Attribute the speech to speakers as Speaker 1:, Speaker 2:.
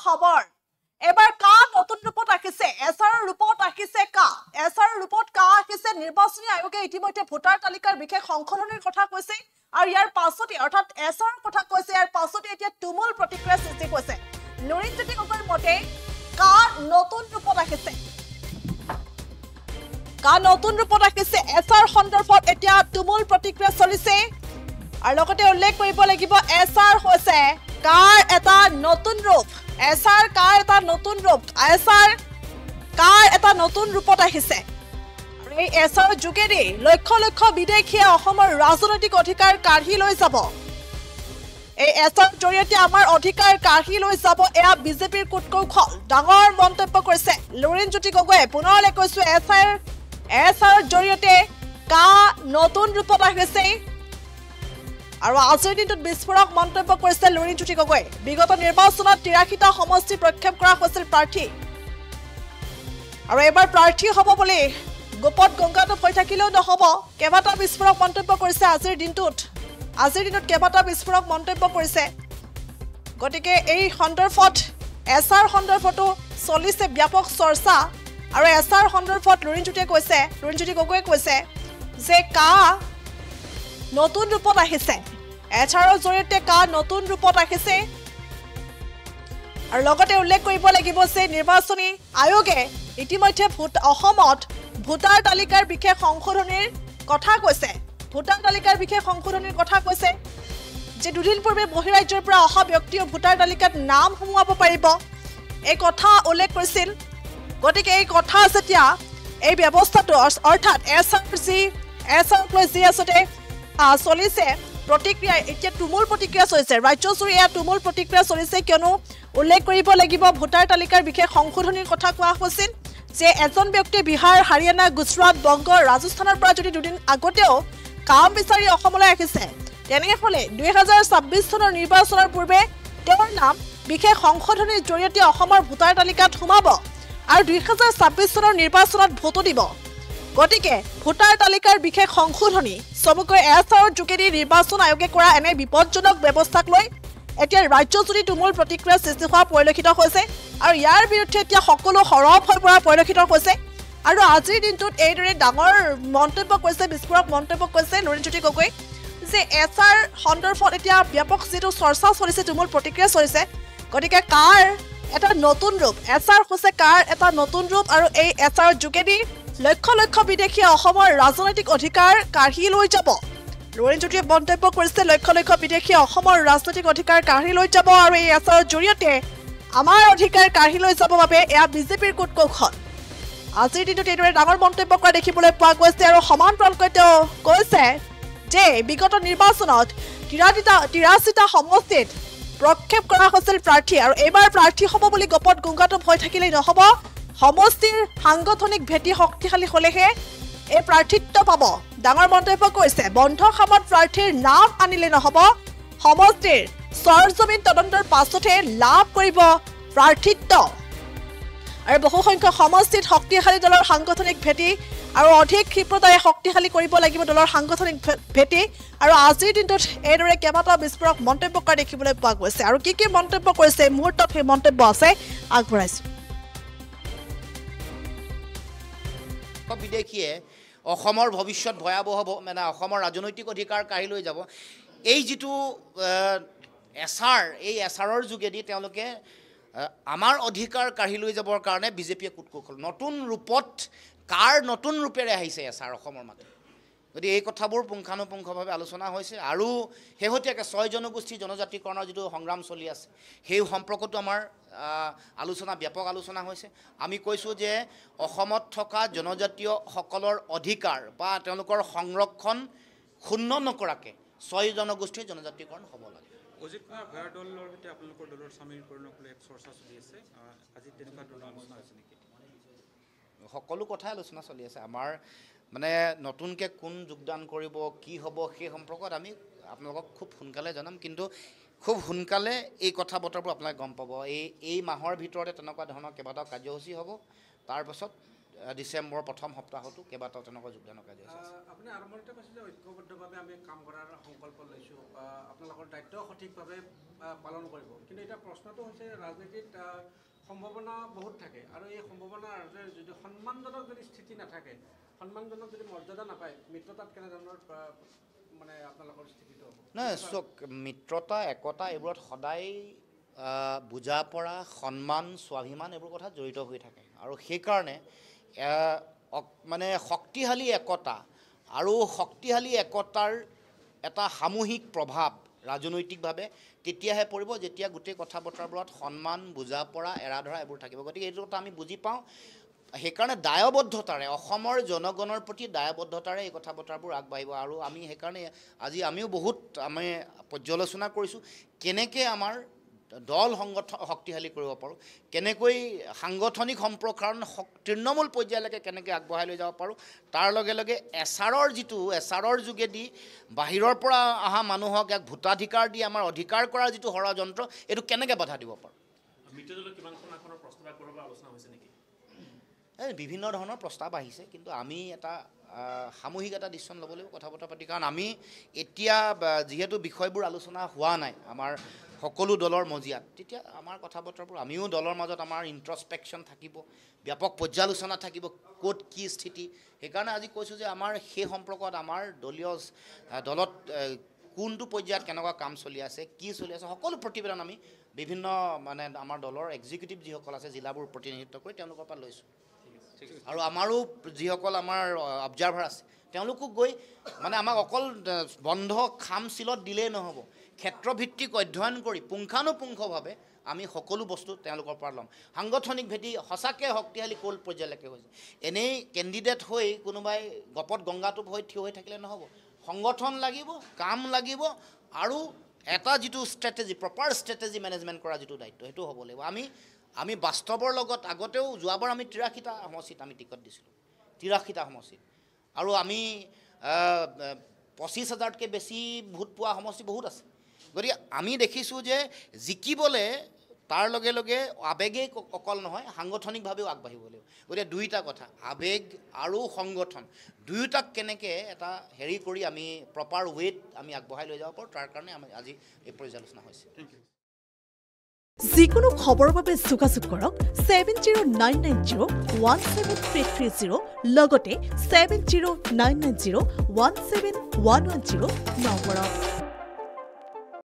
Speaker 1: খবৰ এবাৰ কা নতুন ৰূপত ৰাখিছে এছআৰ ৰূপত ৰাখিছে কা এছআৰ ৰূপত কা ৰাখিছে নিৰ্বাচনী আয়োগে ইতিমধ্যে ভোটাৰ তালিকাৰ বিশেষ সংশোধনীৰ কথা কৈছে আৰু ইয়াৰ পাছতে অৰ্থাৎ এছআৰ কথা কৈছে ইয়াৰ পাছতে এতিয়া তুমুল প্ৰতিক্ৰিয়া সৃষ্টি হৈছে লুৰিণজ্যোতি গগৈৰ মতে কা নতুন ৰূপত ৰাখিছে এছআৰ সন্দৰ্ভত এতিয়া তুমুল প্ৰতিক্ৰিয়া চলিছে আৰু লগতে উল্লেখ কৰিব লাগিব এছআৰ হৈছে কাৰ এটা নতুন ৰূপ এছআৰ কাৰ এটা নতুন ৰূপ এছআৰ কাৰ এটা নতুন ৰূপত আহিছে আৰু এই এছআৰ যোগেদি লক্ষ লক্ষ বিদেশীয়ে অসমৰ ৰাজনৈতিক অধিকাৰ কাঢ়ি লৈ যাব এই এছআৰ জৰিয়তে আমাৰ অধিকাৰ কাঢ়ি লৈ যাব এয়া বিজেপিৰ কুটকৌশল ডাঙৰ মন্তব্য কৰিছে লুৰিণজ্যোতি গগৈয়ে পুনৰলৈ কৈছো এছআৰ জৰিয়তে কা নতুন ৰূপত আহিছে আৰু আজিৰ দিনটোত বিস্ফোৰক মন্তব্য কৰিছে লুৰিণজ্যোতি গগৈ বিগত নিৰ্বাচনত ৮৩টা সমষ্টি প্ৰক্ষেপ কৰা হৈছিল প্ৰাৰ্থী আৰু এবাৰ প্ৰাৰ্থী হ'ব বুলি গোপত গংগাটো হৈ থাকিলেও নহ'ব কেইবাটা বিস্ফোৰক মন্তব্য কৰিছে আজিৰ দিনটোত কেইবাটা বিস্ফোৰক মন্তব্য কৰিছে গতিকে এই সন্দৰ্ভত এছআৰ সন্দৰ্ভতো চলিছে ব্যাপক চৰ্চা আৰু এছআৰ সন্দৰ্ভত লুৰিণজ্যোতি গগৈয়ে কৈছে যে কা নতুন ৰূপত আহিছে এছআৰৰ জৰিয়তে কা নতুন ৰূপত আহিছে আৰু লগতে উল্লেখ কৰিব লাগিব যে নিৰ্বাচনী আয়োগে ইতিমধ্যে অসমত ভোটাৰ তালিকাৰ বিশেষ সংশোধনীৰ কথা কৈছে যে দুদিন পূৰ্বে বহিৰাজ্যৰ পৰা অহা ব্যক্তিও ভোটাৰ তালিকাত নাম সোমোৱাব পাৰিব এই কথা উল্লেখ কৰিছিল গতিকে এই কথা যেতিয়া এই ব্যৱস্থাটো অৰ্থাৎ এছআৰ লৈ যি আছতে চলিছে প্ৰতিক্ৰিয়া এতিয়া তুমুল প্ৰতিক্ৰিয়া চলিছে ৰাজ্যজুৰি এয়া তুমুল প্ৰতিক্ৰিয়া চলিছে কিয়নো উল্লেখ কৰিব লাগিব ভোটাৰ তালিকাৰ বিশেষ সংশোধনীৰ কথা কোৱা হৈছিল যে এজন ব্যক্তিয়ে বিহাৰ হাৰিয়ানা গুজৰাট বংগ ৰাজস্থানৰ পৰা যদি দুদিন আগতেও কাম বিচাৰি অসমলৈ আহিছে তেনেহ'লে ২০২৬ চনৰ নিৰ্বাচনৰ পূৰ্বে তেওঁৰ নাম বিশেষ সংশোধনীৰ জৰিয়তে অসমৰ ভোটাৰ তালিকাত সোমাব আৰু ২০২৬ চনৰ নিৰ্বাচনত ভোটো দিব গতিকে ভোটাৰ তালিকাৰ বিশেষ সংশোধনী চমুকৈ এছআৰৰ যোগেদি নিৰ্বাচন আয়োগে কৰা এনে বিপদজনক ব্যৱস্থাক লৈ এতিয়া ৰাজ্যজুৰি তুমুল প্ৰতিক্ৰিয়া সৃষ্টি হোৱা পৰিলক্ষিত হৈছে আৰু ইয়াৰ বিৰুদ্ধে এতিয়া সকলো সৰব হৈ পৰা পৰিলক্ষিত হৈছে আৰু আজিৰ দিনটোত এইদৰে ডাঙৰ মন্তব্য কৰিছে বিস্ফোৰক মন্তব্য কৰিছে লুৰিণজ্যোতি গগৈ যে এছআৰ সন্দৰ্ভত এতিয়া ব্যাপক যিটো চৰ্চা চলিছে তুমুল প্ৰতিক্ৰিয়া চলিছে গতিকে কাৰ এটা নতুন ৰূপ এছআৰ হৈছে কাৰ এটা নতুন ৰূপ আৰু এই এছআৰৰ যোগেদি লক্ষ লক্ষ বিদেশীয়ে অসমৰ ৰাজনৈতিক অধিকাৰ কাঢ়ি লৈ যাব লুৰিণজ্যোতিয়ে মন্তব্য কৰিছে লক্ষ লক্ষ বিদেশীয়ে অসমৰ ৰাজনৈতিক অধিকাৰ কাঢ়ি লৈ যাব আৰু এই এছআৰৰ জৰিয়তে আমাৰ অধিকাৰ কাঢ়ি লৈ যাব বাবে এয়া বিজেপিৰ কুটকৌশল আজিৰ দিনটোত এইদৰে ডাঙৰ মন্তব্য কৰা দেখিবলৈ পোৱা গৈছে আৰু সমান্তৰালকৈ তেওঁ কৈছে যে বিগত নিৰ্বাচনত ৮৩টা সমষ্টিত প্ৰক্ষেপ কৰা হৈছিল প্ৰাৰ্থী আৰু এইবাৰ প্ৰাৰ্থী হ'ব বুলি গোপত গংগাটো হৈ থাকিলেই নহ'ব সমষ্টিৰ সাংগঠনিক ভেটি শক্তিশালী হ'লেহে এই প্ৰাৰ্থিত্ব পাব ডাঙৰ মন্তব্য কৰিছে বন্ধ খামত প্ৰাৰ্থীৰ নাম আনিলে নহ'ব সমষ্টিৰ সৰজমিন তদন্তৰ পাছতহে লাভ কৰিব প্ৰাৰ্থিত্ব আৰু বহুসংখ্যক সমষ্টিত শক্তিশালী দলৰ সাংগঠনিক ভেটি আৰু অধিক ক্ষিপ্ৰতাৰে শক্তিশালী কৰিব লাগিব দলৰ সাংগঠনিক ভেটি আৰু আজিৰ দিনটোত এইদৰে কেইবাটা বিস্ফোৰক মন্তব্য কৰা দেখিবলৈ পোৱা গৈছে আৰু কি মন্তব্য কৰিছে মুহূৰ্তত সেই মন্তব্য আছে আগবঢ়াইছো
Speaker 2: বিদেশীয়ে অসমৰ ভৱিষ্যত ভয়াৱহ হ'ব মানে অসমৰ ৰাজনৈতিক অধিকাৰ কাঢ়ি লৈ যাব এই যিটো এছআৰৰ যোগেদি তেওঁলোকে আমাৰ অধিকাৰ কাঢ়ি লৈ যাবৰ কাৰণে বিজেপিয়ে কুটকৌশল নতুন ৰূপত কাৰ নতুন ৰূপেৰে আহিছে এছআৰ অসমৰ মাটি গতিকে এই কথাবোৰ পুংখানুপুংখভাৱে আলোচনা হৈছে আৰু শেহতীয়াকৈ ৬ জনগোষ্ঠী জনজাতিকৰণৰ যিটো সংগ্ৰাম চলি আছে সেই সম্পৰ্কতো আমাৰ ব্যাপক আলোচনা হৈছে আমি কৈছোঁ যে অসমত থকা জনজাতীয়সকলৰ অধিকাৰ বা তেওঁলোকৰ সংৰক্ষণ ক্ষুণ্ণ নকৰাকৈ ৬ জনগোষ্ঠীৰ জনজাতিকৰণ হ'ব লাগে
Speaker 3: অজিত কুমাৰ ভূঞাৰ দলৰ সৈতে আপোনালোকৰ দলৰ সামৰিকৰণক লৈ এক চৰ্চা চলি আছে আজি তেনেকুৱা ধৰণৰ আলোচনা হৈছে নেকি
Speaker 2: সকলো কথাই আলোচনা চলি আছে আমাৰ মানে নতুনকৈ কোন যোগদান কৰিব কি হ'ব সেই সম্পৰ্কত আমি আপোনালোকক খুব সোনকালে জনাম কিন্তু খুব সোনকালে এই কথা বতৰাবোৰ আপোনালোকে গম পাব এই মাহৰ ভিতৰতে তেনেকুৱা ধৰণৰ কেইবাটাও কাৰ্যসূচী হ'ব তাৰপাছত ডিচেম্বৰৰ প্ৰথম সপ্তাহতো কেইবাটাও তেনেকুৱা যোগদানৰ কাৰ্যসূচী আছে।
Speaker 4: আপুনি আৰম্ভণিতে কৈছে যে ঐক্যবদ্ধভাৱে আমি কাম কৰাৰ সংকল্প লৈছোঁ, আপোনালোকৰ দায়িত্ব সঠিকভাৱে পালন কৰিব। কিন্তু এতিয়া প্ৰশ্নটো হৈছে ৰাজনীতিত সম্ভাৱনা বহুত থাকে আৰু এই সম্ভাৱনাৰ যদি সন্মানজনক যদি স্থিতি নাথাকে, সন্মানজনক যদি মৰ্যাদা নাপায়, মিত্ৰতাত কেনেধৰণৰ মানে আপোনালোকৰ স্থিতিটো হ'ব?
Speaker 2: নাই চক মিত্ৰতা একতা এইবোৰত সদায় বুজা পৰা সন্মান স্বাভিমান এইবোৰ কথা জড়িত হৈ থাকে আৰু সেইকাৰণে মানে শক্তিশালী একতা আৰু শক্তিশালী একতাৰ এটা সামূহিক প্ৰভাৱ ৰাজনৈতিকভাৱে তেতিয়াহে পৰিব যেতিয়া গোটেই কথা বতৰাবোৰত সন্মান বুজা পৰা এৰা ধৰা এইবোৰ থাকিব। গতিকে এইটো কথা আমি বুজি পাওঁ। সেইকাৰণে দায়বদ্ধতাৰে অসমৰ জনগণৰ প্ৰতি দায়বদ্ধতাৰে এই কথা বতৰাবোৰ আগবাঢ়িব আৰু আমি সেইকাৰণে আজি আমিও বহুত আমি পৰ্যালোচনা কৰিছোঁ কেনেকৈ আমাৰ দল সংগঠন শক্তিশালী কৰিব পাৰোঁ, কেনেকৈ সাংগঠনিক সম্প্ৰসাৰণ তৃণমূল পৰ্যায়লৈকে কেনেকৈ আগবঢ়াই লৈ যাব পাৰোঁ, তাৰ লগে লগে এছাৰৰ যোগেদি বাহিৰৰ পৰা অহা মানুহক এক ভোটাধিকাৰ দি আমাৰ অধিকাৰ কৰাৰ যিটো ষড়যন্ত্ৰ এইটো কেনেকৈ বাধা দিব পাৰোঁ। বিভিন্ন ধৰণৰ প্ৰস্তাৱ আহিছে, কিন্তু আমি এটা সামূহিক এটা ডিচিশ্যন ল'ব লাগিব কথা বতৰা পাতি। কাৰণ আমি এতিয়া যিহেতু বিষয়বোৰ আলোচনা হোৱা নাই আমাৰ সকলো দলৰ মজিয়াত, তেতিয়া আমাৰ কথা বতৰাবোৰ আমিও দলৰ মাজত আমাৰ ইণ্ট্ৰস্পেকশ্যন থাকিব, ব্যাপক পৰ্যালোচনা থাকিব, ক'ত কি স্থিতি। সেইকাৰণে আজি কৈছোঁ যে আমাৰ সেই সম্পৰ্কত আমাৰ দলত কোনটো পৰ্যায়ত কেনেকুৱা কাম চলি আছে, কি চলি আছে, সকলো প্ৰতিবেদন আমি বিভিন্ন মানে আমাৰ দলৰ এক্সিকিউটিভ যিসকল আছে জিলাবোৰ প্ৰতিনিধিত্ব কৰি তেওঁলোকৰ পৰা লৈছোঁ। আৰু আমাৰো যিসকল আমাৰ অবজাৰ্ভাৰ আছে তেওঁলোকক গৈ মানে আমাক অকল বন্ধ খাম চিলত দিলেই নহ'ব, ক্ষেত্ৰভিত্তিক অধ্যয়ন কৰি পুংখানুপুংখভাৱে আমি সকলো বস্তু তেওঁলোকৰ পৰা ল'ম। সাংগঠনিক ভেটি সঁচাকৈ শক্তিশালী ক'ল পৰ্যায়লৈকে হৈছে। এনেই কেণ্ডিডেট হৈ কোনোবাই গপত গংগাটোপ হৈ থিয় হৈ থাকিলে নহ'ব, সংগঠন লাগিব, কাম লাগিব আৰু এটা যিটো ষ্ট্ৰেটেজি প্ৰপাৰ ষ্ট্ৰেটেজি মেনেজমেণ্ট কৰা যিটো দায়িত্ব সেইটো হ'ব লাগিব। আমি বাস্তৱৰ লগত আগতেও যোৱাবাৰ আমি 83টা সমষ্টিত আমি টিকট দিছিলোঁ, 83টা সমষ্টিত, আৰু আমি 25,000তকৈ বেছি ভোট পোৱা সমষ্টি বহুত আছে। গতিকে আমি দেখিছোঁ যে জিকিবলৈ তাৰ লগে লগে আৱেগেই অকল নহয়, সাংগঠনিকভাৱেও আগবাঢ়িব লাগিব। গতিকে দুয়োটা কথা, আৱেগ আৰু সংগঠন দুয়োটাক কেনেকৈ এটা হেৰি কৰি আমি প্ৰপাৰ ৱেত আমি আগবঢ়াই লৈ যাব পাৰোঁ, তাৰ কাৰণে আমি আজি এই পৰ্যালোচনা হৈছে।
Speaker 1: যিকোনো খবৰৰ বাবে যোগাযোগ কৰক 7099017330 লগতে 7099017110 নম্বৰত।